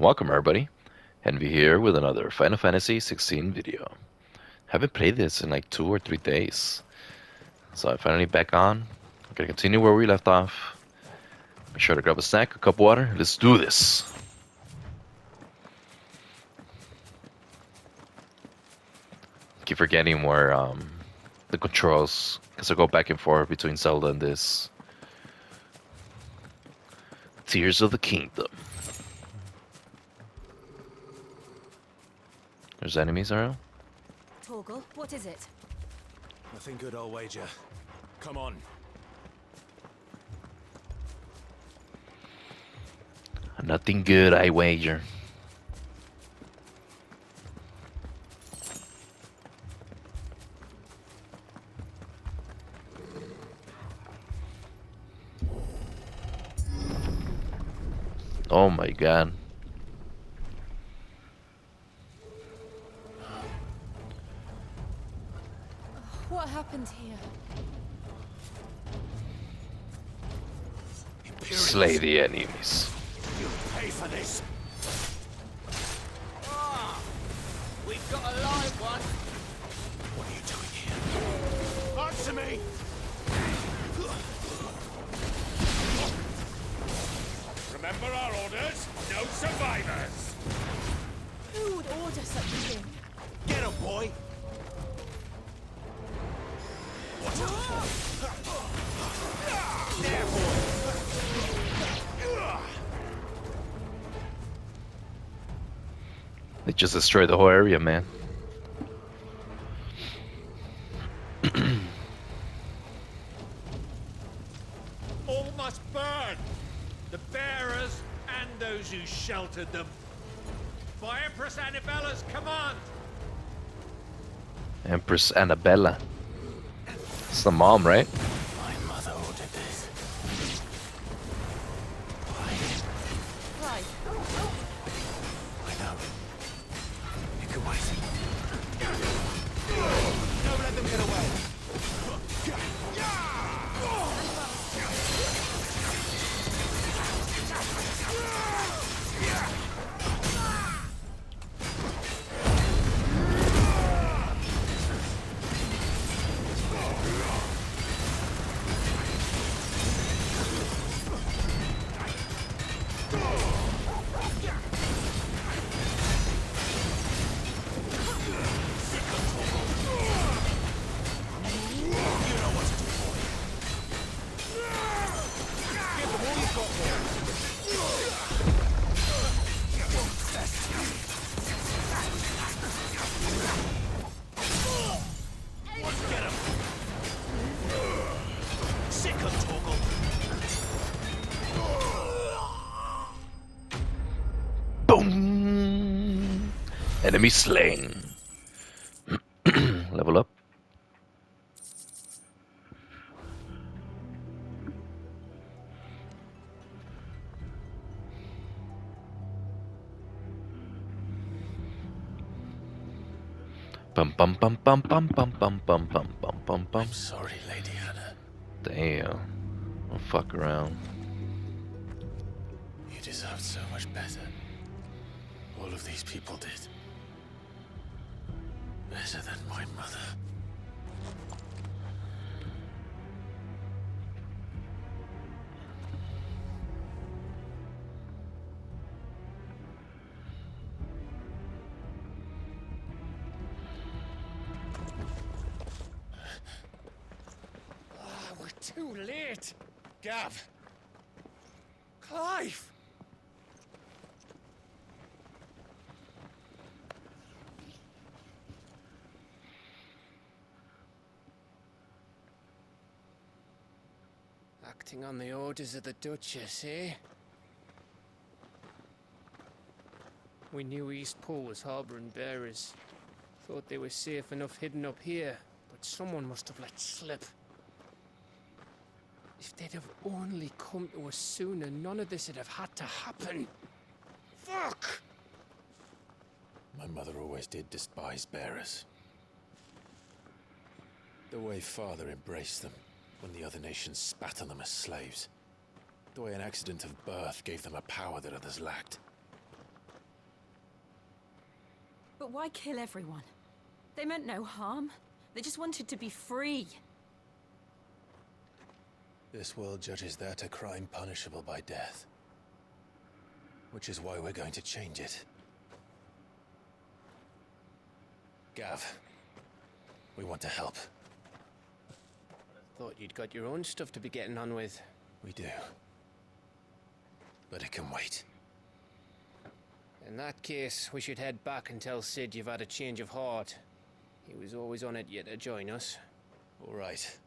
Welcome everybody, Envy here with another Final Fantasy XVI video. Haven't played this in like 2 or 3 days, so I'm finally back on. I'm gonna continue where we left off. Make sure to grab a snack, a cup of water. Let's do this. Keep forgetting where the controls, because I go back and forth between Zelda and this. Tears of the Kingdom. There's enemies around. Torgal, what is it? Nothing good, I'll wager. Come on. Nothing good, I wager. Oh my god. What happened here? Slay the enemies. You pay for this. We've got a live one. What are you doing here? Answer me! Remember our orders? No survivors! Who would order such a thing? Get him, boy! There, boy! They just destroyed the whole area, man. All must burn! The bearers and those who sheltered them. By Empress Annabella's command! Empress Annabella. It's the mom, right? My mother ordered this. Right. I know. You can wait. Don't let them get away. Boom! Enemy slain. Level up. Bum bum bum bum bum bum bum bum bum bum bum bum. I'm sorry, Lady Anna. Damn. Don't fuck around. You deserved so much better. All of these people did. Better than my mother. We're too late. Gav. Clive. Acting on the orders of the Duchess, eh? We knew Eastpool was harboring bearers. Thought they were safe enough hidden up here, but someone must have let slip. If they'd have only come to us sooner, none of this would have had to happen. Fuck! My mother always did despise bearers. The way Father embraced them when the other nations spat on them as slaves. The way an accident of birth gave them a power that others lacked. But why kill everyone? They meant no harm. They just wanted to be free. This world judges that a crime punishable by death. Which is why we're going to change it. Gav, we want to help. Thought you'd got your own stuff to be getting on with. We do. But it can wait. In that case, we should head back and tell Sid you've had a change of heart. He was always on it yet to join us. All right.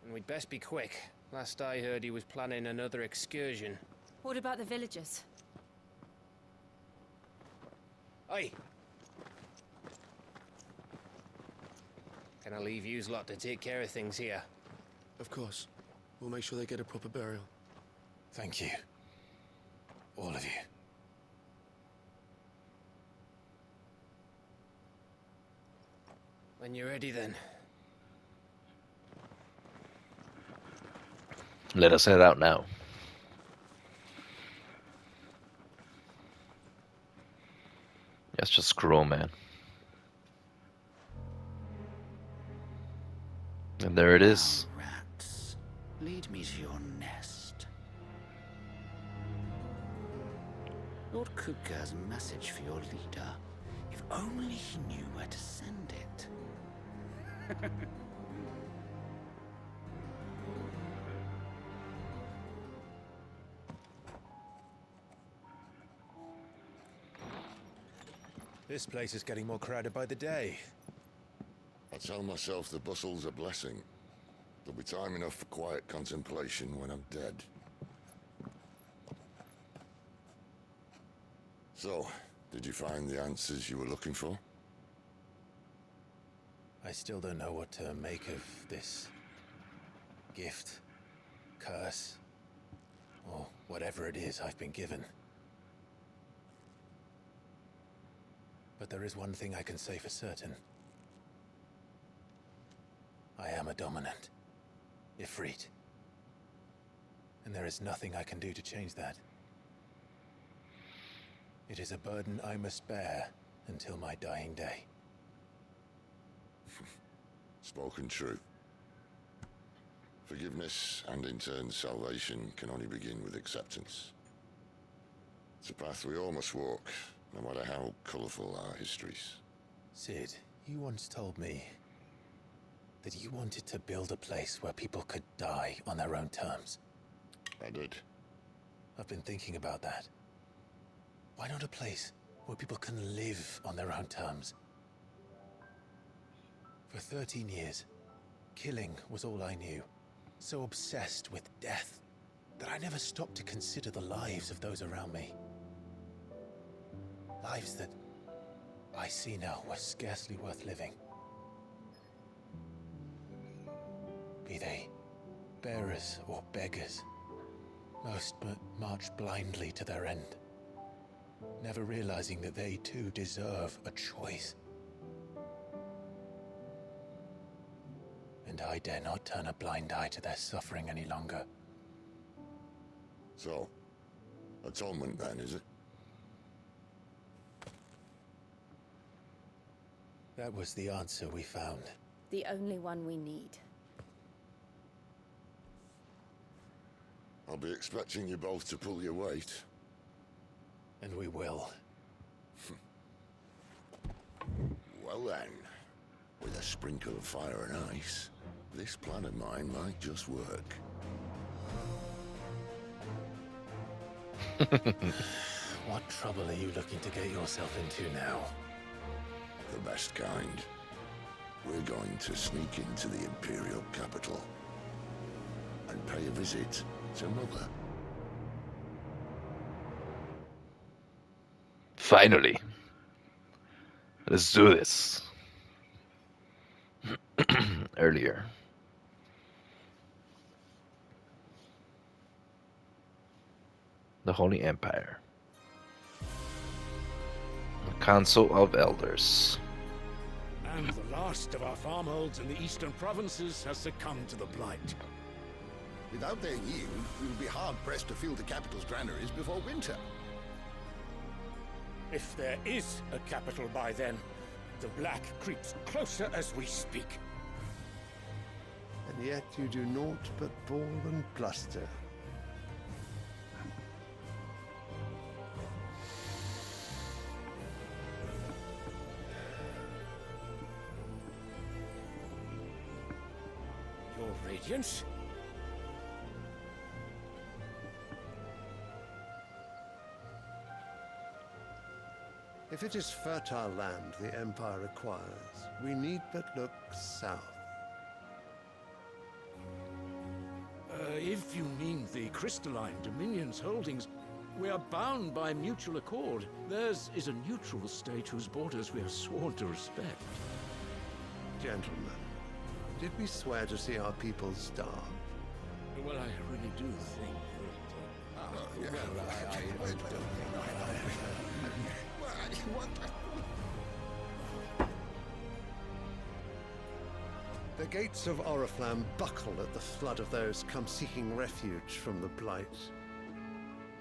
And we'd best be quick. Last I heard, he was planning another excursion. What about the villagers? Aye. Can I leave yous lot to take care of things here? Of course. We'll make sure they get a proper burial. Thank you. All of you. When you're ready, then. Let us head out now. Let's just scroll, man. And there it is. Now, rats, lead me to your nest. Lord Kupka has a message for your leader. If only he knew where to send it. This place is getting more crowded by the day. I tell myself the bustle's a blessing. There'll be time enough for quiet contemplation when I'm dead. So, did you find the answers you were looking for? I still don't know what to make of this gift, curse, or whatever it is I've been given. But there is one thing I can say for certain. I am a dominant, Ifrit. And there is nothing I can do to change that. It is a burden I must bear until my dying day. Spoken true. Forgiveness and in turn salvation can only begin with acceptance. It's a path we all must walk, no matter how colourful our histories. Sid, you once told me that you wanted to build a place where people could die on their own terms. I did. I've been thinking about that. Why not a place where people can live on their own terms? For 13 years, killing was all I knew. So obsessed with death that I never stopped to consider the lives of those around me. Lives that I see now were scarcely worth living. Be they bearers or beggars, most march blindly to their end, never realizing that they too deserve a choice. And I dare not turn a blind eye to their suffering any longer. So, atonement then, is it? That was the answer we found. The only one we need. I'll be expecting you both to pull your weight. And we will. Well then, with a sprinkle of fire and ice, this plan of mine might just work. What trouble are you looking to get yourself into now? The best kind. We're going to sneak into the Imperial capital and pay a visit to Mother. Finally. Let's do this. Earlier. The Holy Empire. The Council of Elders. And the last of our farmholds in the eastern provinces has succumbed to the blight. Without their yield, we will be hard-pressed to fill the capital's granaries before winter. If there is a capital by then, the Black creeps closer as we speak. And yet you do naught but bawl and bluster. Your Radiance? If it is fertile land the Empire requires, we need but look south. If you mean the crystalline Dominion's holdings, we are bound by mutual accord. Theirs is a neutral state whose borders we have sworn to respect. Gentlemen, did we swear to see our people starve? Well, I really do think The gates of Oriflamme buckle at the flood of those come seeking refuge from the Blight.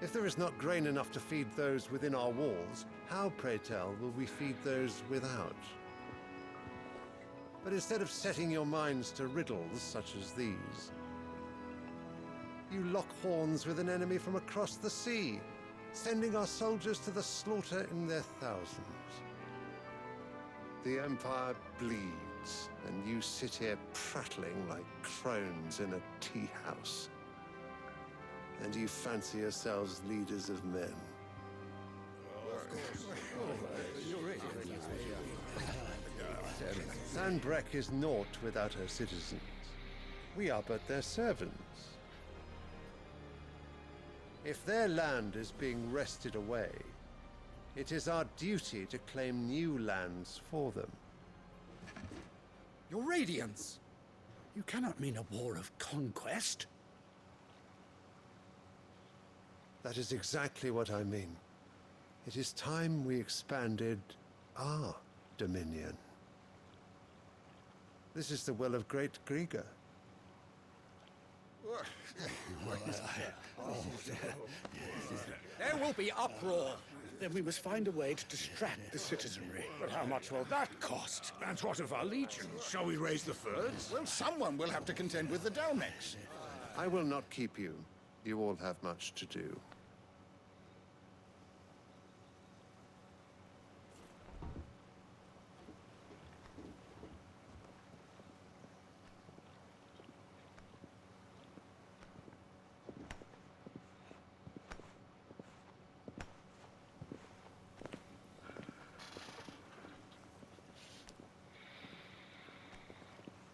If there is not grain enough to feed those within our walls, how, pray tell, will we feed those without? But instead of setting your minds to riddles such as these, you lock horns with an enemy from across the sea, sending our soldiers to the slaughter in their thousands. The Empire bleeds, and you sit here prattling like crones in a tea house. And you fancy yourselves leaders of men. Sanbreque is naught without her citizens. We are but their servants. If their land is being wrested away, it is our duty to claim new lands for them. Your Radiance! You cannot mean a war of conquest. That is exactly what I mean. It is time we expanded our dominion. This is the will of great Grieger. There will be uproar. Then we must find a way to distract the citizenry. But how much will that cost? And what of our legions? Shall we raise the furs? Well, someone will have to contend with the Dalmex. I will not keep you. You all have much to do.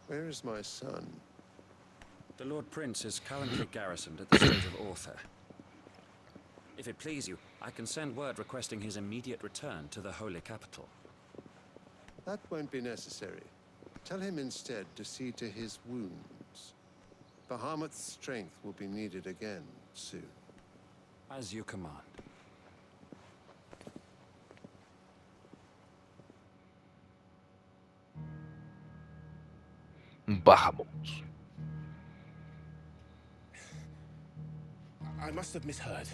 Where is my son? The Lord Prince is currently garrisoned at the Strait of Author. If it please you, I can send word requesting his immediate return to the Holy Capital. That won't be necessary. Tell him instead to see to his wounds. Bahamut's strength will be needed again soon. As you command. Bahamut. I must have misheard.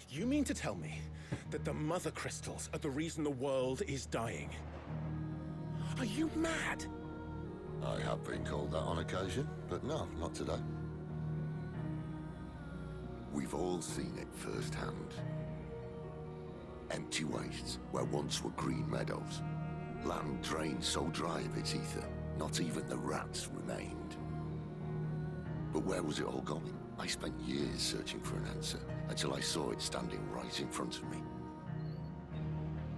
You mean to tell me that the Mother Crystals are the reason the world is dying? Are you mad? I have been called that on occasion, but no, not today. We've all seen it firsthand. Empty wastes where once were green meadows. Land drained so dry of its ether, not even the rats remained. But where was it all going? I spent years searching for an answer, until I saw it standing right in front of me.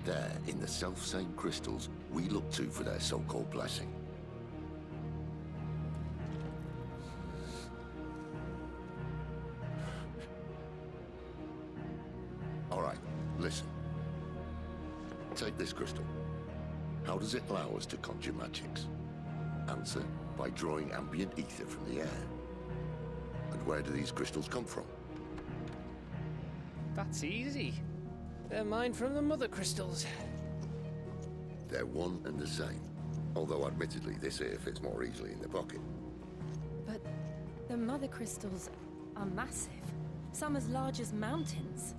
There, in the self-same crystals we look to for their so-called blessing. All right, listen. Take this crystal. How does it allow us to conjure magics? Answer, by drawing ambient ether from the air. And where do these crystals come from? That's easy. They're mined from the Mother Crystals. They're one and the same. Although admittedly this here fits more easily in the pocket. But the Mother Crystals are massive. Some as large as mountains.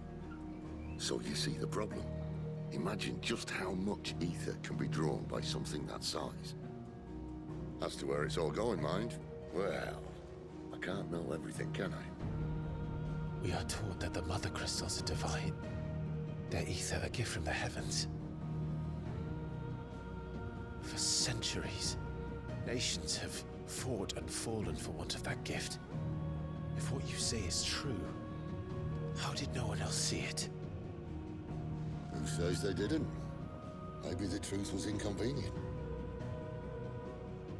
So you see the problem. Imagine just how much ether can be drawn by something that size. As to where it's all going, mind, well, I can't know everything, can I? We are taught that the mother crystals are divine. Their ether a gift from the heavens. For centuries, nations have fought and fallen for want of that gift. If what you say is true, how did no one else see it? Who says they didn't? Maybe the truth was inconvenient.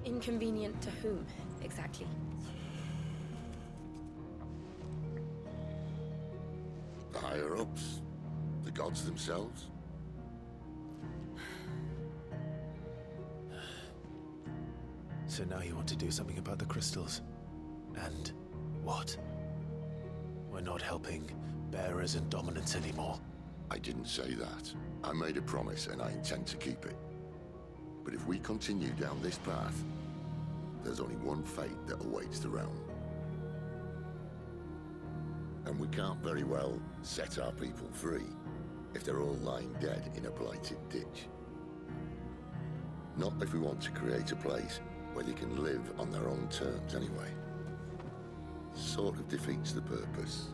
Inconvenient to whom, exactly? The higher-ups? The gods themselves? So now you want to do something about the crystals? And what? We're not helping bearers and dominants anymore. I didn't say that. I made a promise and I intend to keep it. But if we continue down this path, there's only one fate that awaits the realm. And we can't very well set our people free if they're all lying dead in a blighted ditch. Not if we want to create a place where they can live on their own terms anyway. Sort of defeats the purpose.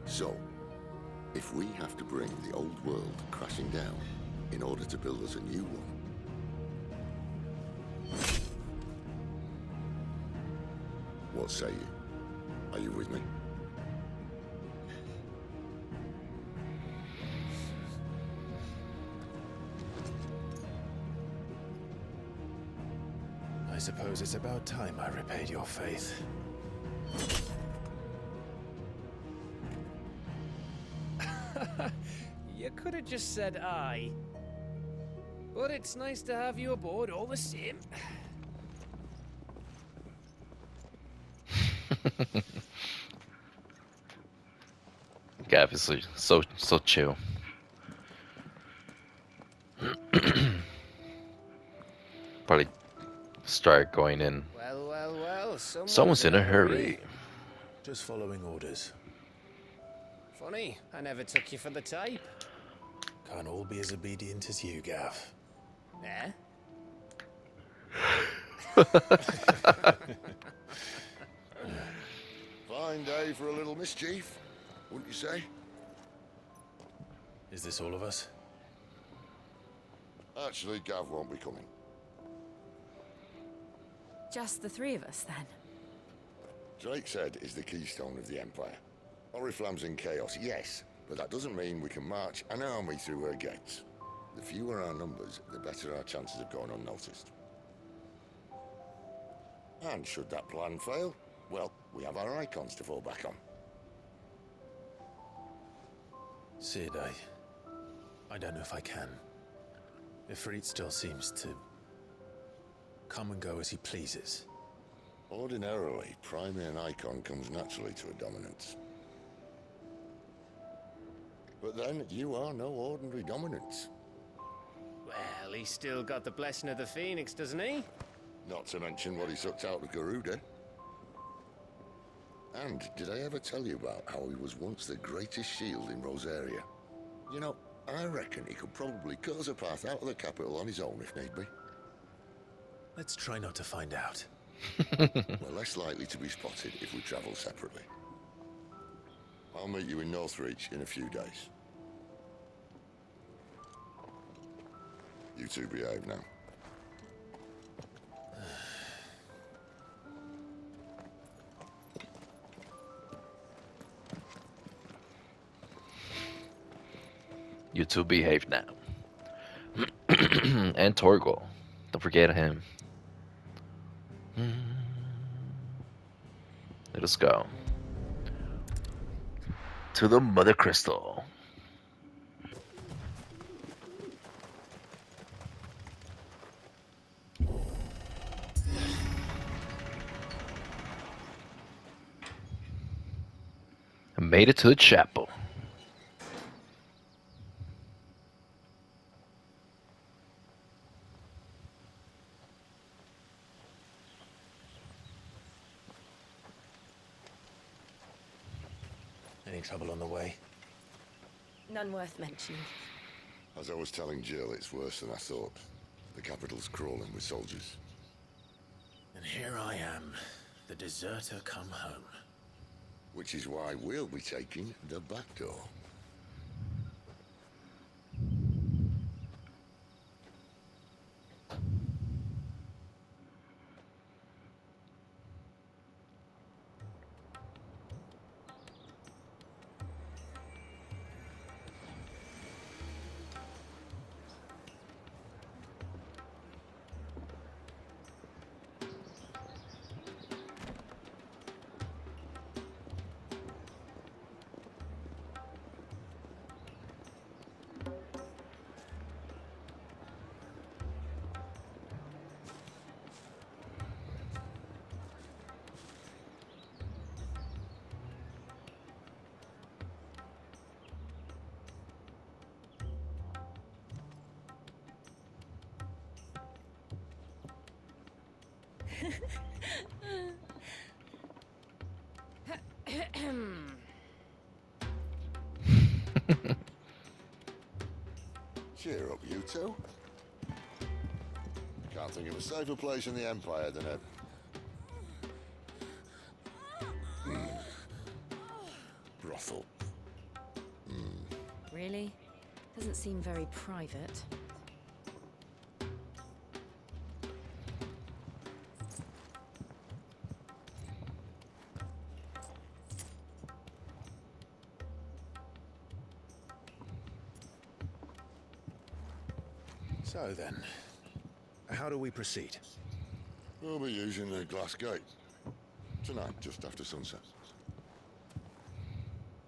So, if we have to bring the old world crashing down in order to build us a new one, what say you? Are you with me? I suppose it's about time I repaid your faith. You could have just said aye. But it's nice to have you aboard all the same. Gav is so chill. Probably start going in. Well, Someone's in a hurry. Just following orders. Funny, I never took you for the type. Can't all be as obedient as you, Gav. Eh? Fine day for a little mischief, wouldn't you say? Is this all of us? Actually, Gav won't be coming. Just the three of us, then? Drake's Head is the keystone of the Empire. Oriflamme's in chaos, yes, but that doesn't mean we can march an army through her gates. The fewer our numbers, the better our chances of going unnoticed. And should that plan fail, well, we have our icons to fall back on. Sid, I don't know if I can. Ifrit still seems to come and go as he pleases. Ordinarily, priming an icon comes naturally to a dominance. But then, you are no ordinary dominance. Well, he's still got the blessing of the Phoenix, doesn't he? Not to mention what he sucked out of Garuda. And did I ever tell you about how he was once the greatest shield in Rosaria? You know, I reckon he could probably cut us a path out of the capital on his own if need be. Let's try not to find out. We're less likely to be spotted if we travel separately. I'll meet you in Northreach in a few days. You two behave now. You two behave now. And Torgal. Don't forget him. Let us go. To the Mother Crystal. I made it to the chapel. Any trouble on the way? None worth mentioning. As I was telling Jill, it's worse than I thought. The capital's crawling with soldiers. And here I am, the deserter come home. Which is why we'll be taking the back door. Cheer up, you two. Can't think of a safer place in the Empire than a... brothel. Really? Doesn't seem very private. So then, how do we proceed? We'll be using the glass gate. Tonight, just after sunset.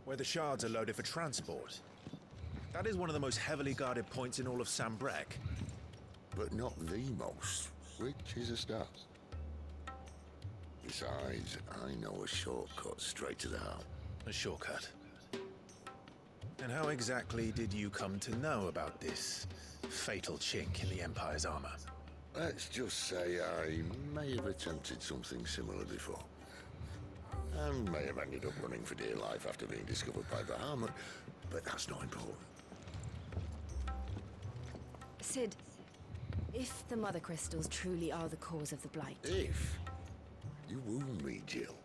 Where the shards are loaded for transport. That is one of the most heavily guarded points in all of Sambrek. But not the most, which is a start. Besides, I know a shortcut straight to the heart. A shortcut. And how exactly did you come to know about this fatal chink in the Empire's armor? Let's just say I may have attempted something similar before. And may have ended up running for dear life after being discovered by Bahamut, but that's not important. Sid, if the Mother Crystals truly are the cause of the Blight... If? You wound me, Jill.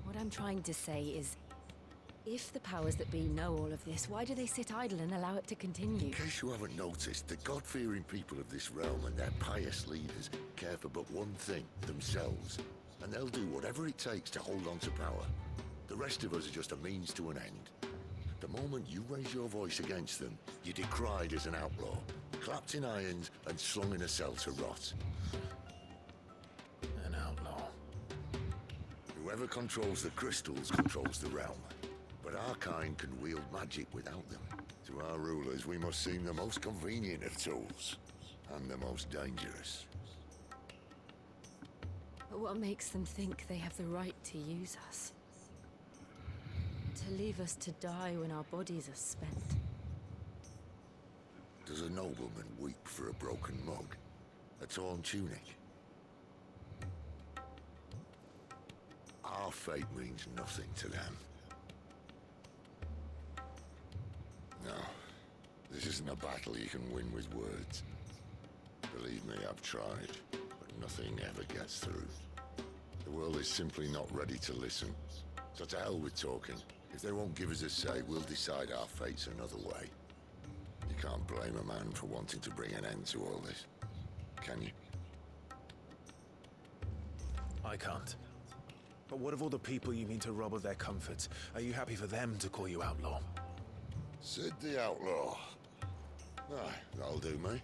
What I'm trying to say is, if the powers that be know all of this, why do they sit idle and allow it to continue? In case you haven't noticed, the God-fearing people of this realm and their pious leaders care for but one thing, themselves. And they'll do whatever it takes to hold on to power. The rest of us are just a means to an end. The moment you raise your voice against them, you're decried as an outlaw, clapped in irons and slung in a cell to rot. An outlaw. Whoever controls the crystals controls the realm. But our kind can wield magic without them. To our rulers, we must seem the most convenient of tools. And the most dangerous. But what makes them think they have the right to use us? To leave us to die when our bodies are spent? Does a nobleman weep for a broken mug? A torn tunic? Our fate means nothing to them. No, this isn't a battle you can win with words. Believe me, I've tried, but nothing ever gets through. The world is simply not ready to listen. So to hell with talking. If they won't give us a say, we'll decide our fates another way. You can't blame a man for wanting to bring an end to all this, can you? I can't. But what of all the people you mean to rob of their comforts? Are you happy for them to call you outlaw? Sid the Outlaw. Aye, that'll do me.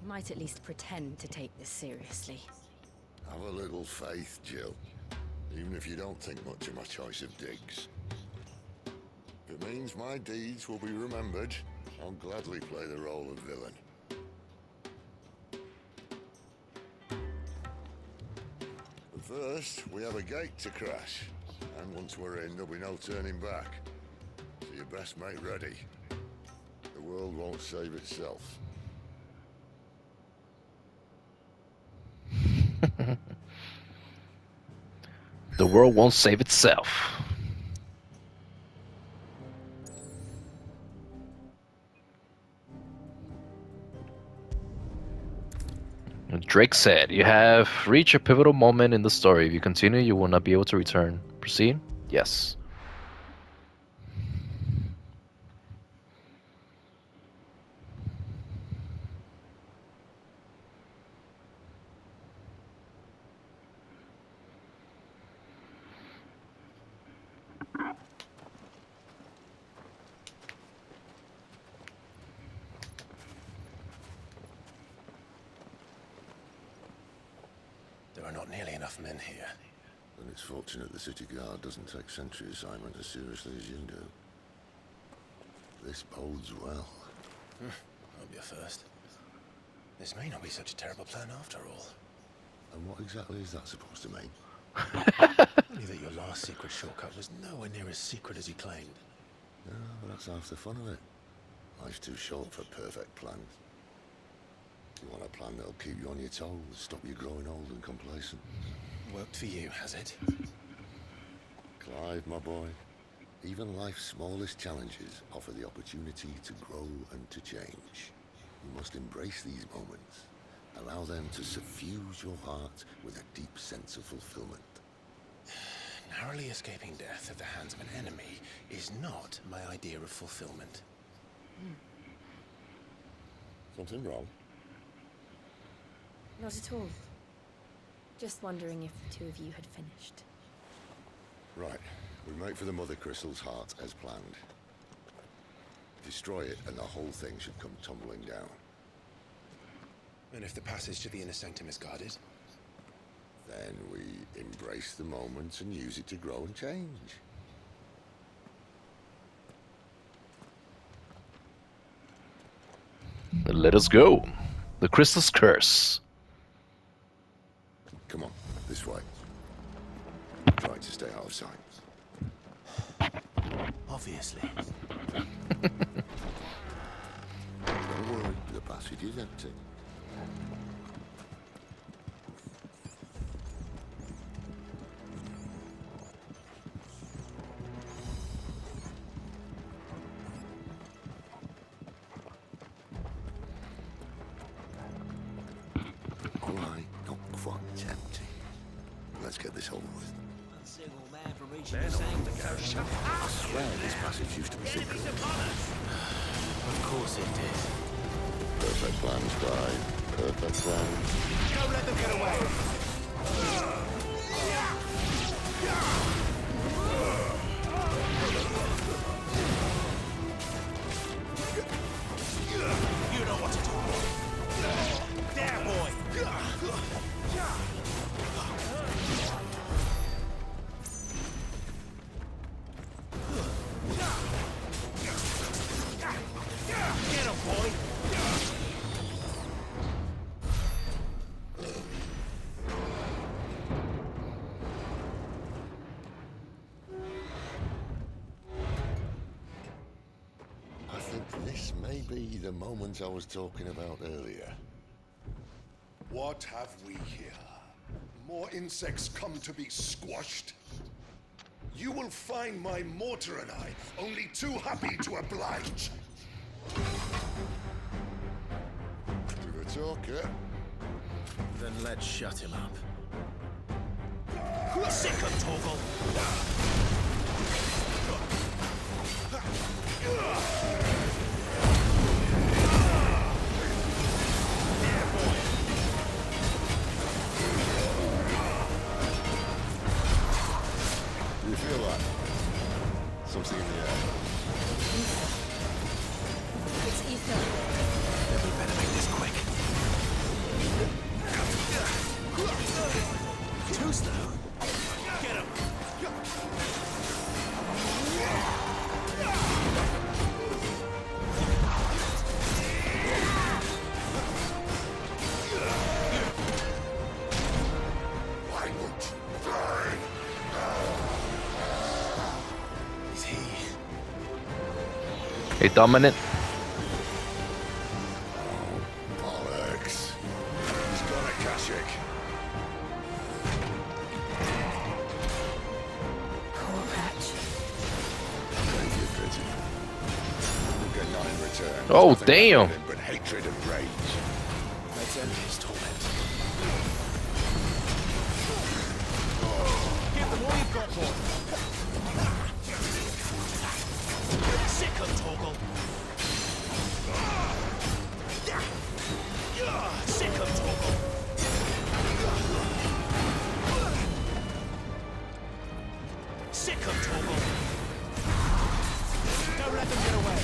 Might at least pretend to take this seriously. Have a little faith, Jill. Even if you don't think much of my choice of digs. If it means my deeds will be remembered, I'll gladly play the role of villain. But first, we have a gate to crash. And once we're in, there'll be no turning back. So you best make ready. The world won't save itself. The world won't save itself. Drake said, "You have reached a pivotal moment in the story. If you continue, you will not be able to return. Proceed?" Yes. There are not nearly enough men here. And it's fortunate the city guard doesn't take sentry assignment as seriously as you do. This bodes well. I'll be a first. This may not be such a terrible plan after all. And what exactly is that supposed to mean? Only that your last secret shortcut was nowhere near as secret as you claimed. No, but that's half the fun of it. Life's too short for perfect plans. You want a plan that'll keep you on your toes, stop you growing old and complacent. Worked for you, has it? Clive, my boy, even life's smallest challenges offer the opportunity to grow and to change. You must embrace these moments. Allow them to suffuse your heart with a deep sense of fulfillment. Narrowly escaping death at the hands of an enemy is not my idea of fulfillment. Something wrong? Not at all. Just wondering if the two of you had finished. Right. We make for the Mother Crystal's heart as planned. Destroy it and the whole thing should come tumbling down. And if the passage to the inner sanctum is guarded? Then we embrace the moment and use it to grow and change. Let us go. The Crystal's Curse. Come on, this way. Try to stay out of sight. Obviously. Don't worry, the passage is empty. All right, not quite empty. Let's get this over with. I swear this passage used to be secret. Of course it did. Perfect plans, Clive. Perfect plans. Don't let them get away! You know what to do. There, boy! Get him, boy! I think this may be the moment I was talking about earlier. What have we here? More insects come to be squashed? You will find my mortar and I only too happy to oblige. You're a talker. Then let's shut him up. Sick of Torgal! You feel that? Something in the air. It's ether. We better make this quick. Too slow. Get him! Why won't you die? Is he? Hey, Dominant. Bollocks. He's got a Kashyyyk. Poor wretch. Save your pity. You get none in return. Oh, Nothing damn. left in him but hatred and rage. Let's end his torment. All you've got, boy. Sick of Torgal. Sick of Torgal. Sick of Torgal. Don't let them get away.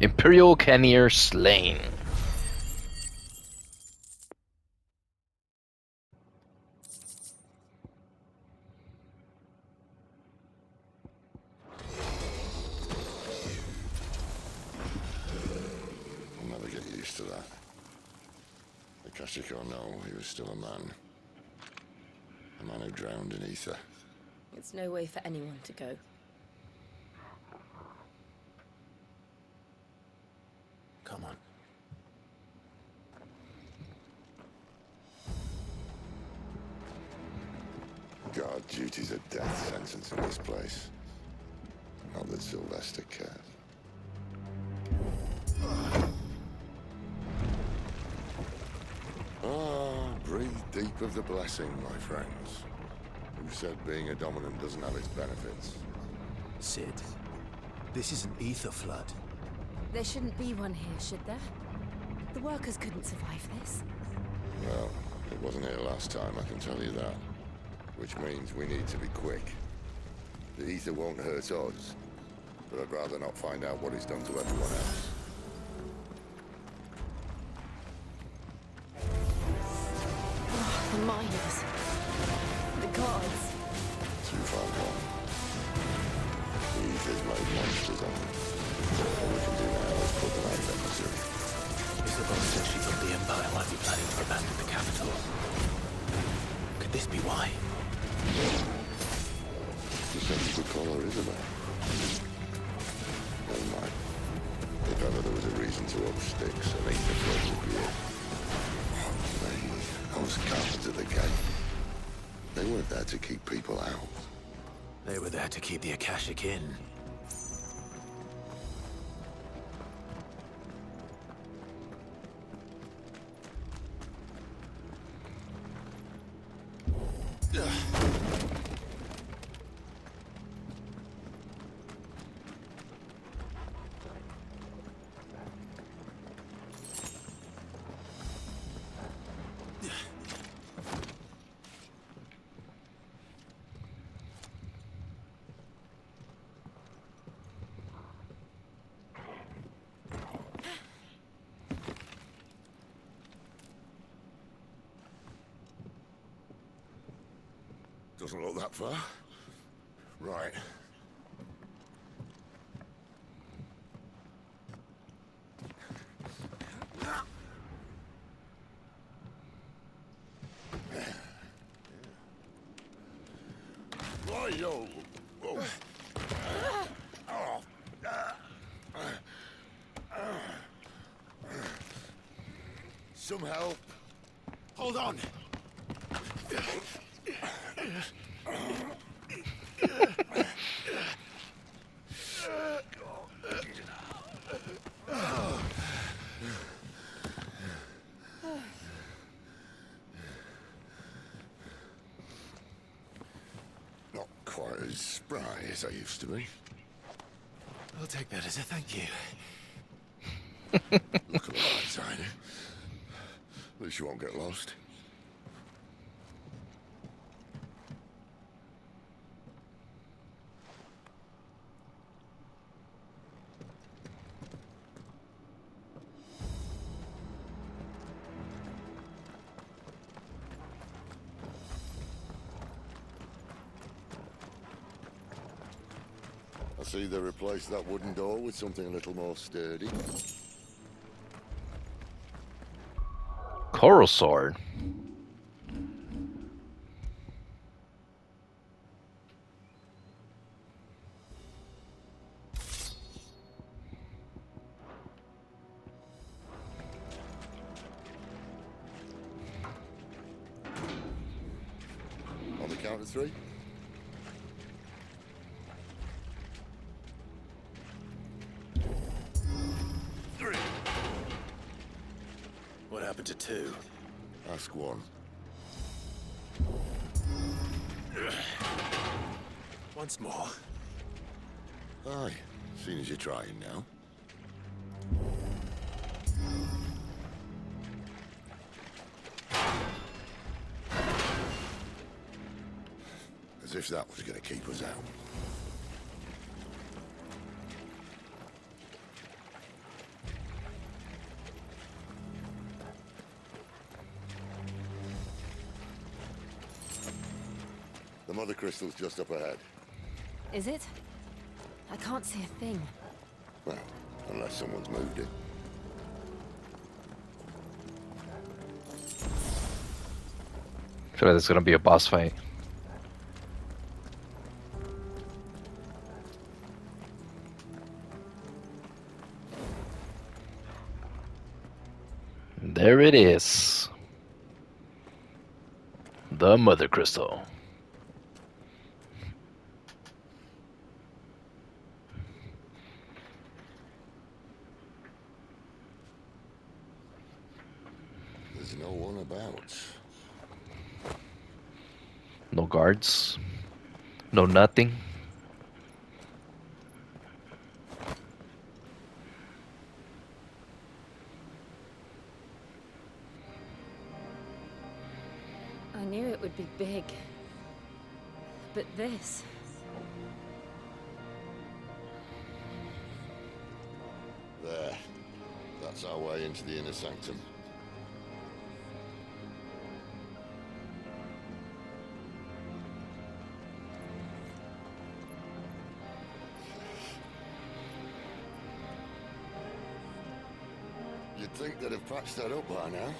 Imperial Cannier slain. I'll never get used to that. Akashic or no, he was still a man. A man who drowned in ether. It's no way for anyone to go. Come on. Guard duty's a death sentence in this place. Not that Sylvester cares. Breathe deep of the blessing, my friends. Who said being a dominant doesn't have its benefits? Sid, this is an ether flood. There shouldn't be one here, should there? The workers couldn't survive this. Well, it wasn't here last time, I can tell you that. Which means we need to be quick. The ether won't hurt us, but I'd rather not find out what it's done to everyone else. The miners. The gods. Too far gone. The ether's made monsters of them. All we can do now is put them out of their misery. Isabel says she thought the Empire might be planning to abandon the capital. Could this be why? You said you could call her Isabel. Never mind. If ever there was a reason to up sticks, an ether flood would be it. Those guards at the gate. They weren't there to keep people out. They were there to keep the Akashic in. Doesn't look that far. Right. Right-yo. Whoa. Some help. Hold on. Not quite as spry as I used to be. I'll take that as a thank you. Look at the light side. At least you won't get lost. I see they replaced that wooden door with something a little more sturdy. Coral sword. On the count of 3. What happened to 2? Ask 1. Once more. Aye, seeing as you're trying now. As if that was going to keep us out. The mother crystal's just up ahead. Is it? I can't see a thing. Well, unless someone's moved it. I feel like there's gonna be a boss fight. There it is. The Mother Crystal. There's no one about. No guards. No nothing. I knew it would be big. But this... There. That's our way into the inner sanctum. You'd think they'd have patched that up by now.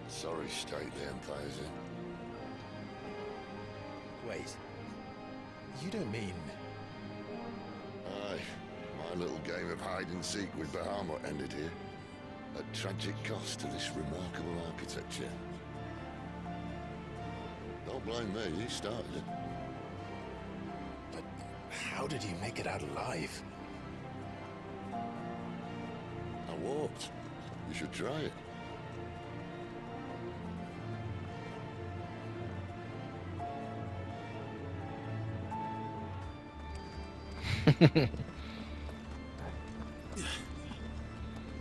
Sorry state the Empire's in. Wait. You don't mean... Aye. My little game of hide-and-seek with Bahamut ended here. At tragic cost to this remarkable architecture. Don't blame me, you started it. But how did you make it out alive? I walked. You should try it.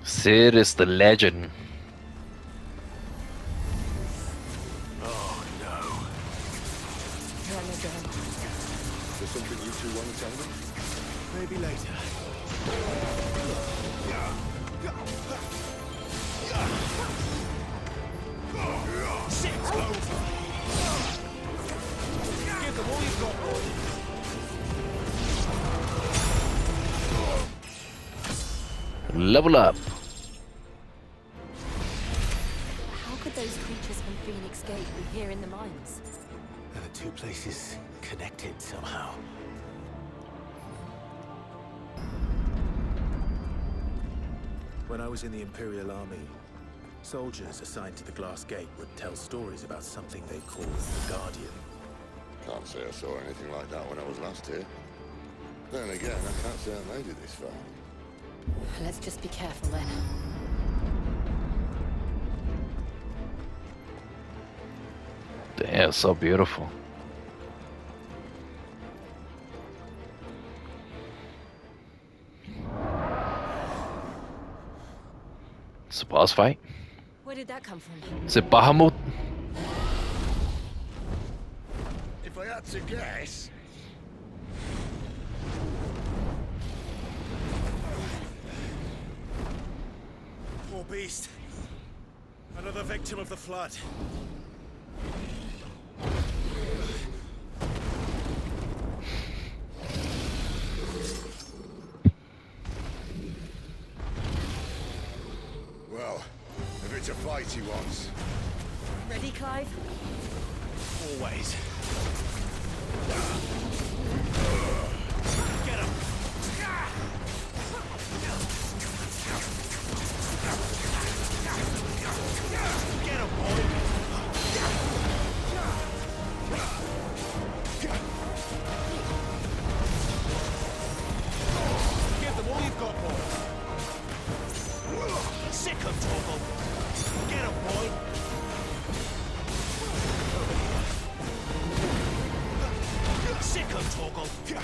Sid is the legend. Oh no. Run again. Is there something you two want to tell me? Maybe later. Shit's over! Give them all you've got, boy! Level up. How could those creatures from Phoenix Gate be here in the mines? Are the two places connected somehow? When I was in the Imperial Army, soldiers assigned to the Glass Gate would tell stories about something they called the Guardian. Can't say I saw anything like that when I was last here. Then again, I can't say I made it this far. Let's just be careful then. Damn, so beautiful. It's a boss fight. Where did that come from? Is it Bahamut? If I had to guess... Poor beast. Another victim of the flood. to fight he wants. Ready, Clive? Always. Get him! Get him, boy! Give them all you've got, boy! Sick him, Torgal! Get him, boy! Sick him, Torgal! Get him!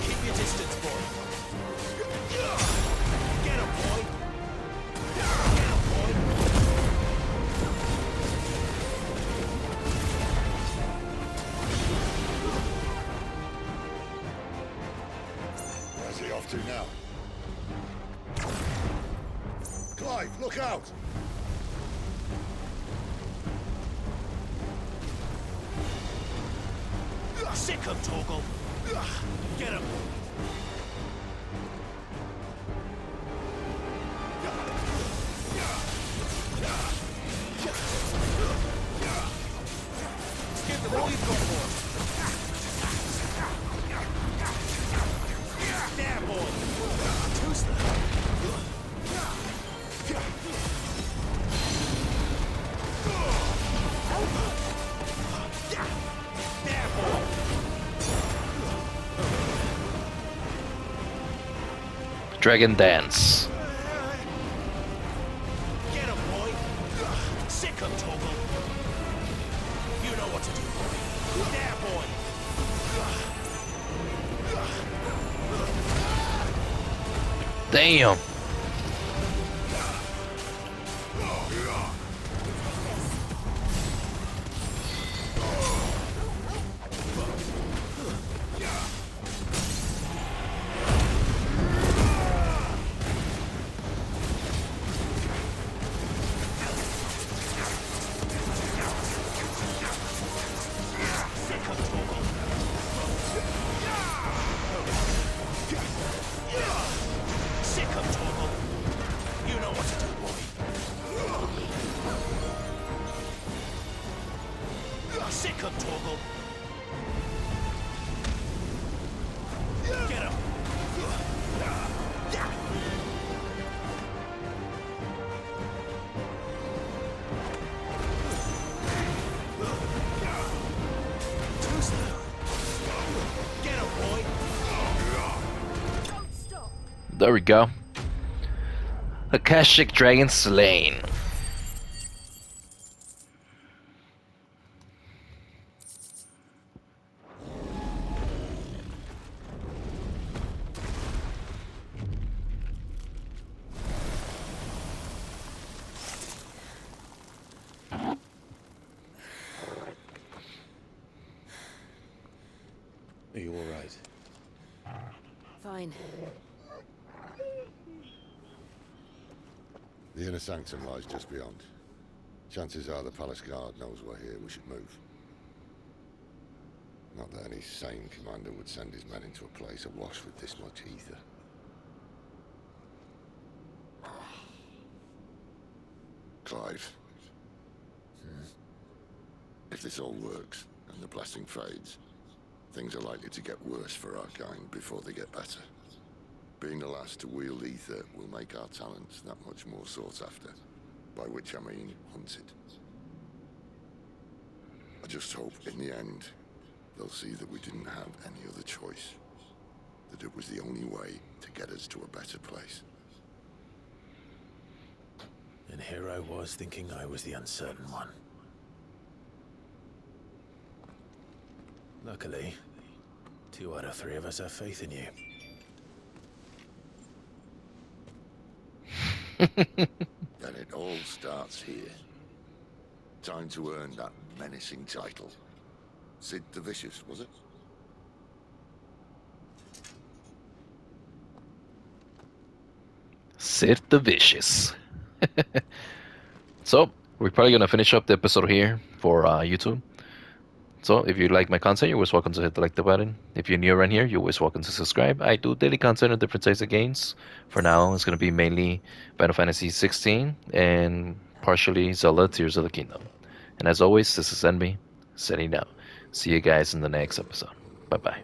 Keep your distance, boy. Get him, boy. Get him, boy. Where's he off to now? Clive, look out! Sick him, Torgal. Get him. Give them all you've got, boy. There, boy. Who's there, boy. Dragon Dance. Get him, boy. Sick him, Torgal. You know what to do, boy. There, boy. Damn. Sick him, Torgal. Sick him, Torgal. You know what to do, boy. Sick him, Torgal. Get him. Too slow. Get him, boy. Don't stop. There we go. Akashic Dragon slain. Are you all right? Fine. The inner sanctum lies just beyond. Chances are the palace guard knows we're here. We should move. Not that any sane commander would send his men into a place awash with this much ether. Clive. If this all works, and the blessing fades, things are likely to get worse for our kind before they get better. Being the last to wield ether will make our talents that much more sought after, by which I mean hunted. I just hope in the end they'll see that we didn't have any other choice, that it was the only way to get us to a better place. And here I was thinking I was the uncertain one. Luckily, 2 out of 3 of us have faith in you. Then it all starts here. Time to earn that menacing title. Sid the Vicious, was it? Sid the Vicious. So, we're probably gonna finish up the episode here for YouTube. So, if you like my content, you're always welcome to hit the like the button. If you're new around here, you're always welcome to subscribe. I do daily content on different types of games. For now, it's gonna be mainly Final Fantasy 16 and partially Zelda Tears of the Kingdom. And as always, this is Envy, setting out. See you guys in the next episode. Bye bye.